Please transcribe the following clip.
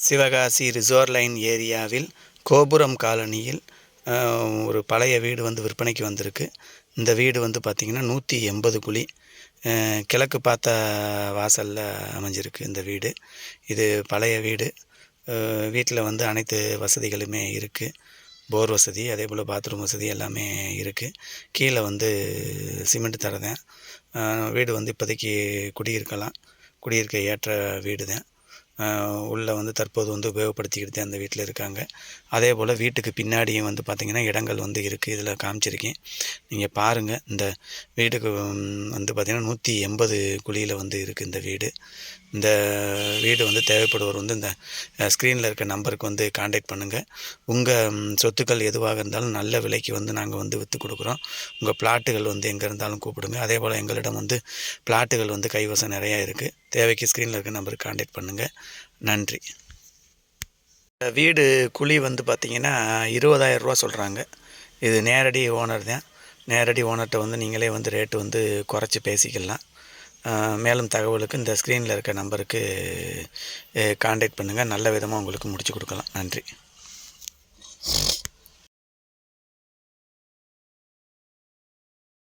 Sivakasi ரிசோர் line ஏரியாவில் கோபுரம் காலனியில் ஒரு பழைய வீடு வந்து விற்பனைக்கு வந்திருக்கு. இந்த வீடு வந்து பார்த்திங்கன்னா 180 குழி கிழக்கு பார்த்த வாசலில் அமைஞ்சிருக்கு இந்த வீடு. இது பழைய வீடு. வீட்டில் வந்து அனைத்து வசதிகளுமே இருக்குது. போர் வசதி, அதே போல் பாத்ரூம் வசதி எல்லாமே இருக்குது. கீழே வந்து சிமெண்ட் தரை தான். வீடு வந்து இப்போதைக்கு குடியிருக்க ஏற்ற வீடு தான். உள்ளே வந்து தற்போது வந்து உபயோகப்படுத்திக்கிட்டு தான் அந்த வீட்டில் இருக்காங்க. அதே போல் வீட்டுக்கு பின்னாடியும் வந்து பார்த்திங்கன்னா இடங்கள் வந்து இருக்குது. இதில் காமிச்சிருக்கேன், நீங்கள் பாருங்கள். இந்த வீட்டுக்கு வந்து பார்த்திங்கன்னா 180 குழியில் வந்து இருக்குது இந்த வீடு. இந்த வீடு வந்து தேவைப்படுவோர் வந்து இந்த ஸ்க்ரீனில் இருக்க நம்பருக்கு வந்து காண்டாக்ட் பண்ணுங்கள். உங்கள் சொத்துக்கள் எதுவாக இருந்தாலும் நல்ல விலைக்கு வந்து நாங்கள் வந்து விற்று கொடுக்குறோம். உங்கள் பிளாட்டுகள் வந்து எங்கே இருந்தாலும் கூப்பிடுங்க. அதே போல் எங்களிடம் வந்து பிளாட்டுகள் வந்து கைவசம் நிறையா இருக்குது. தேவைக்கு ஸ்க்ரீனில் இருக்க நம்பருக்கு காண்டாக்ட் பண்ணுங்கள். நன்றி. வீடு குழி வந்து பார்த்திங்கன்னா 20,000 ரூபா சொல்கிறாங்க. இது நேரடி ஓனர் தான். நேரடி ஓனர்கிட்ட வந்து நீங்களே வந்து ரேட்டு வந்து குறைச்சி பேசிக்கலாம். மேலும் தகவலுக்கு இந்த ஸ்க்ரீனில் இருக்க நம்பருக்கு காண்டாக்ட் பண்ணுங்கள். நல்ல விதமாக உங்களுக்கு முடித்து கொடுக்கலாம். நன்றி.